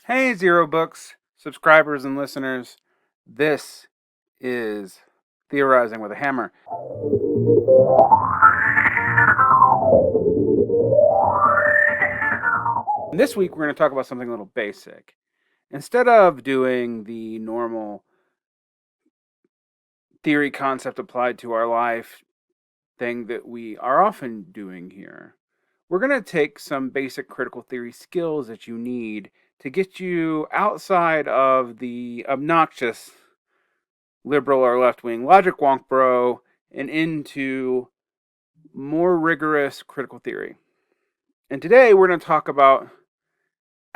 Hey, Zero Books subscribers and listeners. This is Theorizing with a Hammer. And this week, we're going to talk about something a little basic. Instead of doing the normal theory concept applied to our life thing that we are often doing here, we're going to take some basic critical theory skills that you need to get you outside of the obnoxious liberal or left-wing logic wonk bro and into more rigorous critical theory. And today we're going to talk about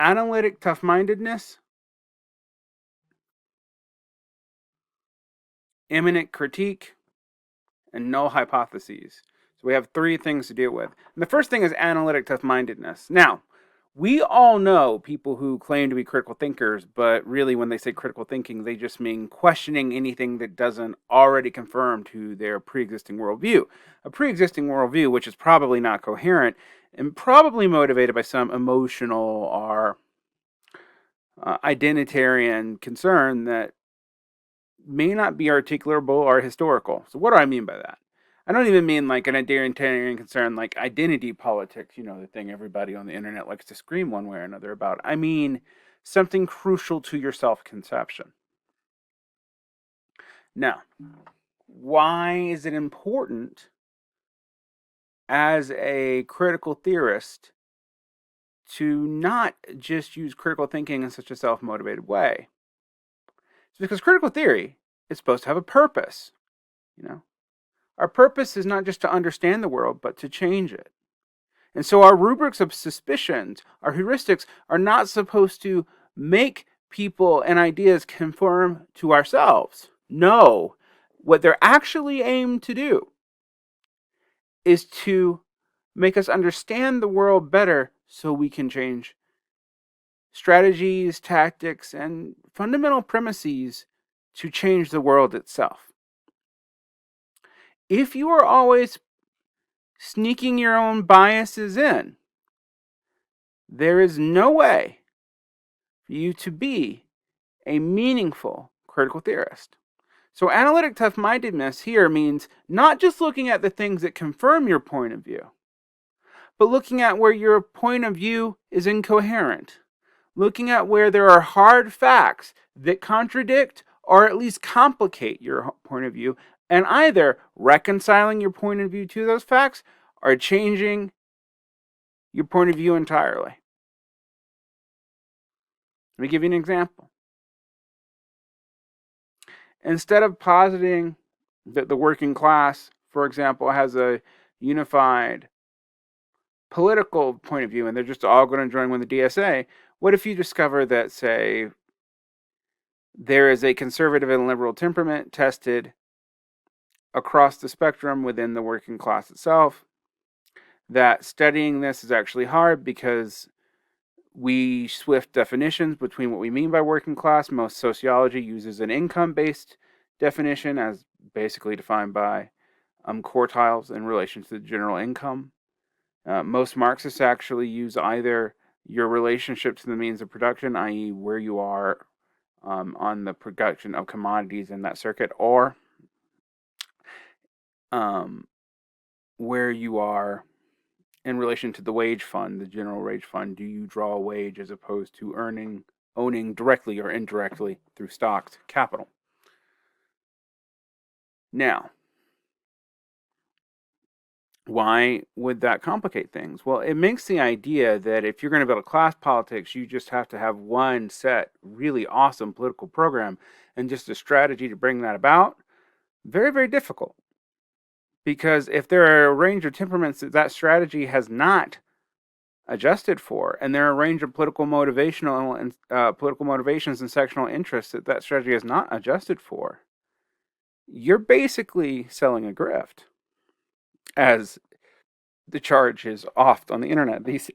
analytic tough-mindedness, imminent critique, and null hypotheses. So we have three things to deal with. And the first thing is analytic tough-mindedness. Now, we all know people who claim to be critical thinkers, but really when they say critical thinking, they just mean questioning anything that doesn't already conform to their pre-existing worldview. A pre-existing worldview which is probably not coherent and probably motivated by some emotional or identitarian concern that may not be articulable or historical. So what do I mean by that? I don't even mean like an identitarian concern like identity politics, the thing everybody on the internet likes to scream one way or another about. I mean something crucial to your self-conception. Now, why is it important as a critical theorist to not just use critical thinking in such a self-motivated way? It's because critical theory is supposed to have a purpose, Our purpose is not just to understand the world, but to change it. And so our rubrics of suspicions, our heuristics, are not supposed to make people and ideas conform to ourselves. No, what they're actually aimed to do is to make us understand the world better so we can change strategies, tactics, and fundamental premises to change the world itself. If you are always sneaking your own biases in, there is no way for you to be a meaningful critical theorist. So analytic tough-mindedness here means not just looking at the things that confirm your point of view, but looking at where your point of view is incoherent, looking at where there are hard facts that contradict or at least complicate your point of view, and either reconciling your point of view to those facts or changing your point of view entirely. Let me give you an example. Instead of positing that the working class, for example, has a unified political point of view and they're just all going to join with the DSA, what if you discover that, say, there is a conservative and liberal temperament tested across the spectrum within the working class itself, that studying this is actually hard because we swift definitions between what we mean by working class. Most sociology uses an income-based definition as basically defined by quartiles in relation to the general income. Most Marxists actually use either your relationship to the means of production, i.e. where you are on the production of commodities in that circuit, or where you are in relation to the wage fund, the general wage fund. Do you draw a wage as opposed to owning directly or indirectly through stocked capital? Now, why would that complicate things? Well, it makes the idea that if you're going to build a class politics, you just have to have one set really awesome political program and just a strategy to bring that about very, very difficult. Because if there are a range of temperaments that strategy has not adjusted for, and there are a range of political motivational and political motivations and sectional interests that strategy has not adjusted for, you're basically selling a grift, as the charge is off on the internet these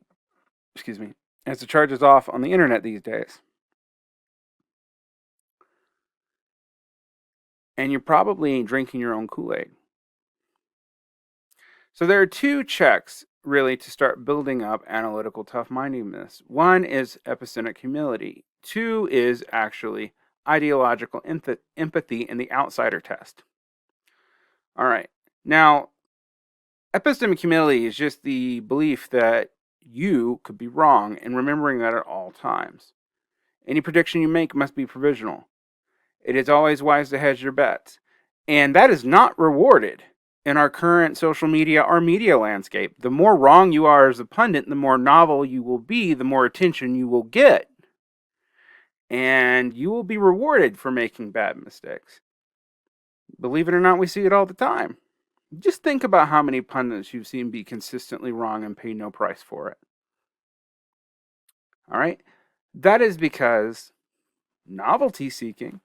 as the charge is off on the internet these days. And you're probably drinking your own Kool-Aid. So there are two checks really to start building up analytical tough-mindedness. One is epistemic humility. Two is actually ideological empathy in the outsider test. All right. Now, epistemic humility is just the belief that you could be wrong and remembering that at all times. Any prediction you make must be provisional. It is always wise to hedge your bets. And that is not rewarded in our current social media or media landscape. The more wrong you are as a pundit, the more novel you will be, the more attention you will get. And you will be rewarded for making bad mistakes. Believe it or not, we see it all the time. Just think about how many pundits you've seen be consistently wrong and pay no price for it. All right? That is because novelty seeking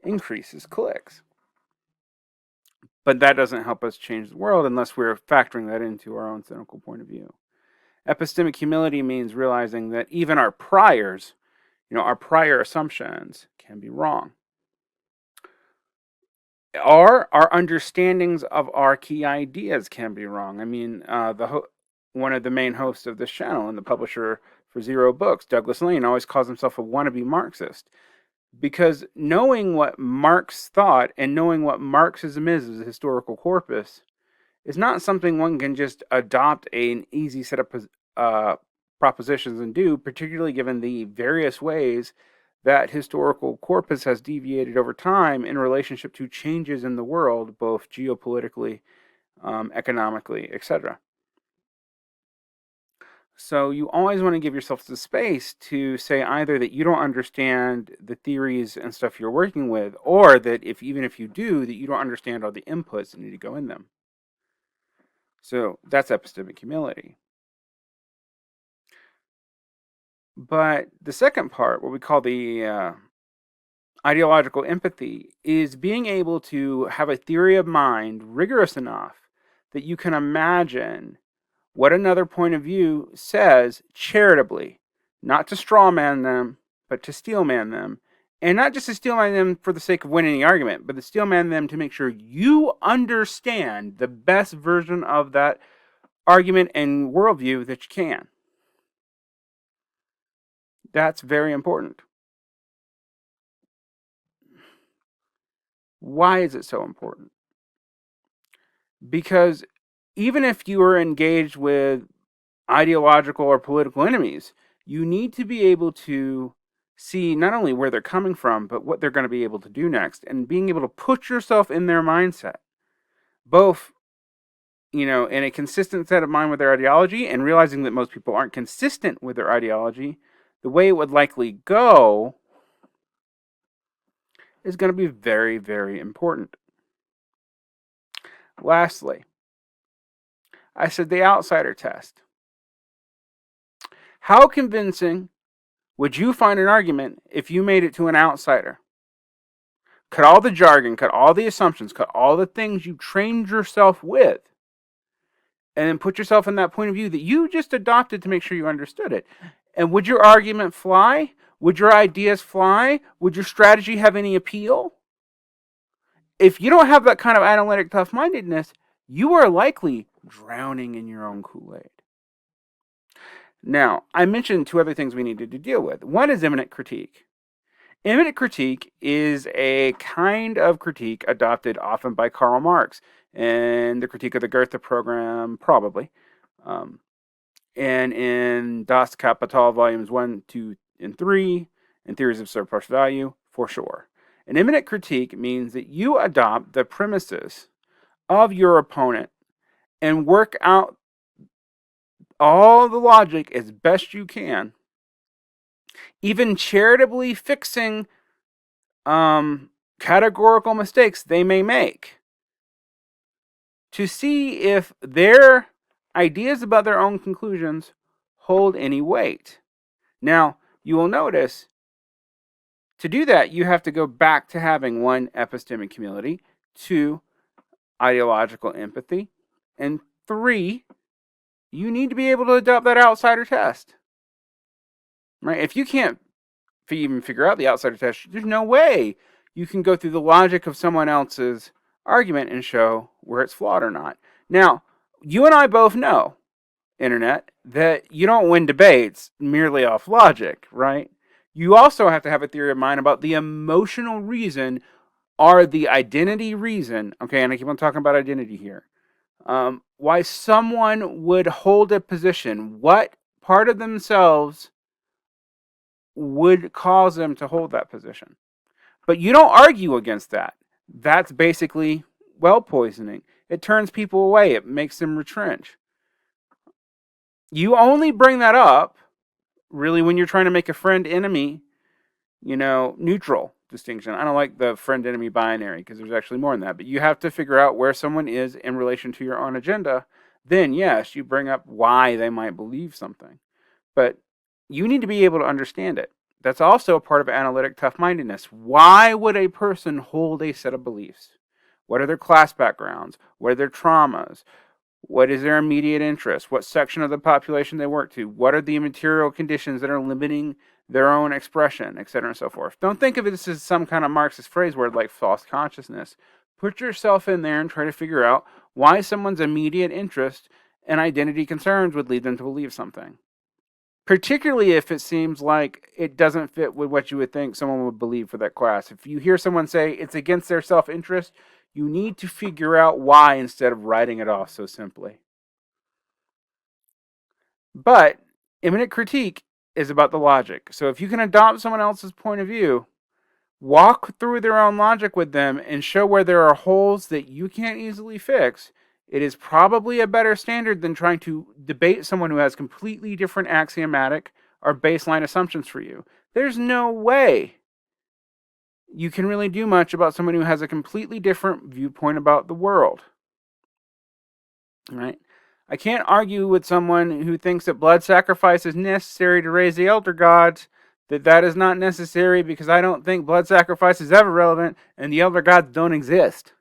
increases clicks. But that doesn't help us change the world unless we're factoring that into our own cynical point of view. Epistemic humility means realizing that even our priors, our prior assumptions can be wrong. Or our understandings of our key ideas can be wrong. I mean, one of the main hosts of this channel and the publisher for Zero Books, Douglas Lane, always calls himself a wannabe Marxist. Because knowing what Marx thought and knowing what Marxism is as a historical corpus is not something one can just adopt an easy set of propositions and do, particularly given the various ways that historical corpus has deviated over time in relationship to changes in the world, both geopolitically, economically, etc. So you always want to give yourself the space to say either that you don't understand the theories and stuff you're working with, or that even if you do, that you don't understand all the inputs that need to go in them. So that's epistemic humility. But the second part, what we call the ideological empathy, is being able to have a theory of mind rigorous enough that you can imagine what another point of view says charitably, not to strawman them, but to steelman them. And not just to steelman them for the sake of winning the argument, but to steelman them to make sure you understand the best version of that argument and worldview that you can. That's very important. Why is it so important? Because even if you are engaged with ideological or political enemies, you need to be able to see not only where they're coming from, but what they're going to be able to do next, and being able to put yourself in their mindset, both, in a consistent set of mind with their ideology, and realizing that most people aren't consistent with their ideology. The way it would likely go is going to be very, very important. Lastly, I said the outsider test. How convincing would you find an argument if you made it to an outsider? Cut all the jargon, cut all the assumptions, cut all the things you trained yourself with, and then put yourself in that point of view that you just adopted to make sure you understood it. And would your argument fly? Would your ideas fly? Would your strategy have any appeal? If you don't have that kind of analytic tough-mindedness, you are likely drowning in your own Kool-Aid. Now, I mentioned two other things we needed to deal with. One is imminent critique. Imminent critique is a kind of critique adopted often by Karl Marx in the Critique of the Goethe program, probably. And in Das Kapital, volumes 1, 2, and 3, and Theories of Surplus Value, for sure. An imminent critique means that you adopt the premises of your opponent and work out all the logic as best you can, even charitably fixing categorical mistakes they may make, to see if their ideas about their own conclusions hold any weight. Now, you will notice, to do that, you have to go back to having 1, epistemic humility, 2, ideological empathy, and 3, you need to be able to adopt that outsider test. Right? If you can't even figure out the outsider test, there's no way you can go through the logic of someone else's argument and show where it's flawed or not. Now, you and I both know internet, that you don't win debates merely off logic, right? You also have to have a theory of mind about the emotional reason or the identity reason, okay, and I keep on talking about identity here, why someone would hold a position. What part of themselves would cause them to hold that position? But you don't argue against that. That's basically well poisoning. It turns people away. It makes them retrench. You only bring that up, really, when you're trying to make a friend-enemy, neutral distinction. I don't like the friend-enemy binary because there's actually more than that. But you have to figure out where someone is in relation to your own agenda. Then, yes, you bring up why they might believe something. But you need to be able to understand it. That's also a part of analytic tough-mindedness. Why would a person hold a set of beliefs? What are their class backgrounds? What are their traumas? What is their immediate interest? What section of the population they work to? What are the material conditions that are limiting their own expression, etc. and so forth? Don't think of this as some kind of Marxist phrase word like false consciousness. Put yourself in there and try to figure out why someone's immediate interest and identity concerns would lead them to believe something. Particularly if it seems like it doesn't fit with what you would think someone would believe for that class. If you hear someone say it's against their self-interest, you need to figure out why instead of writing it off so simply. But imminent critique is about the logic. So if you can adopt someone else's point of view, walk through their own logic with them and show where there are holes that you can't easily fix, it is probably a better standard than trying to debate someone who has completely different axiomatic or baseline assumptions for you. There's no way you can really do much about someone who has a completely different viewpoint about the world. Right? I can't argue with someone who thinks that blood sacrifice is necessary to raise the elder gods, that is not necessary because I don't think blood sacrifice is ever relevant and the elder gods don't exist.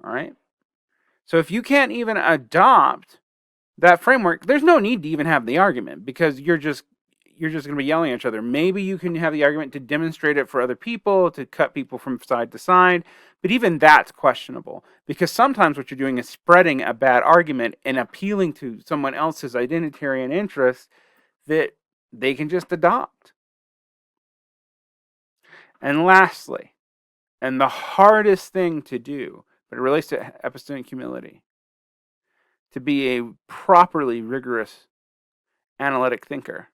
All right? So if you can't even adopt that framework, there's no need to even have the argument because you're just going to be yelling at each other. Maybe you can have the argument to demonstrate it for other people, to cut people from side to side, but even that's questionable because sometimes what you're doing is spreading a bad argument and appealing to someone else's identitarian interests that they can just adopt. And lastly, and the hardest thing to do, but it relates to epistemic humility, to be a properly rigorous analytic thinker.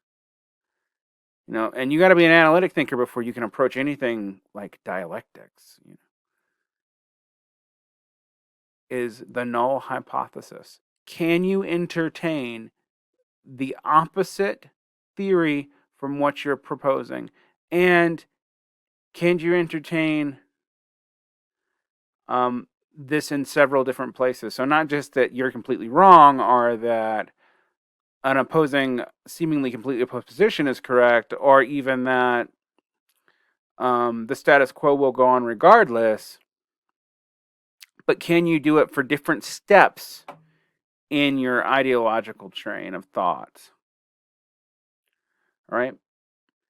And you got to be an analytic thinker before you can approach anything like dialectics. Is the null hypothesis. Can you entertain the opposite theory from what you're proposing? And can you entertain this in several different places? So not just that you're completely wrong or that an seemingly completely opposed position is correct, or even that the status quo will go on regardless, but can you do it for different steps in your ideological train of thought? All right?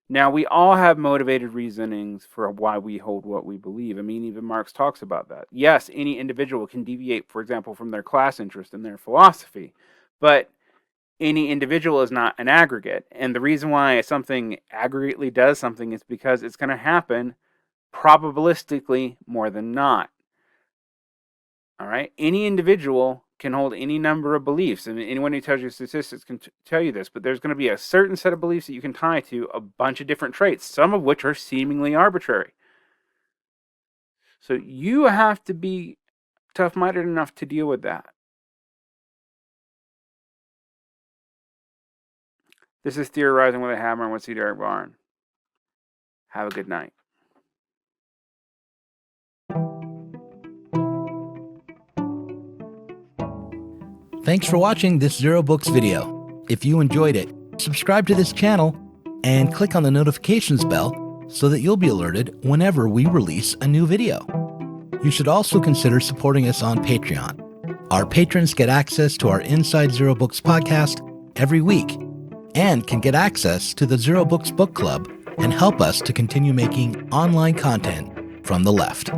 Now, we all have motivated reasonings for why we hold what we believe. I mean, even Marx talks about that. Yes, any individual can deviate, for example, from their class interest in their philosophy, but any individual is not an aggregate. And the reason why something aggregately does something is because it's going to happen probabilistically more than not. All right? Any individual can hold any number of beliefs. And anyone who tells you statistics can tell you this, but there's going to be a certain set of beliefs that you can tie to a bunch of different traits, some of which are seemingly arbitrary. So you have to be tough-minded enough to deal with that. This is Theorizing with a Hammer and with C. Derick Varn. Have a good night. Thanks for watching this Zero Books video. If you enjoyed it, subscribe to this channel and click on the notifications bell so that you'll be alerted whenever we release a new video. You should also consider supporting us on Patreon. Our patrons get access to our Inside Zero Books podcast every week and can get access to the Zero Books Book Club and help us to continue making online content from the left.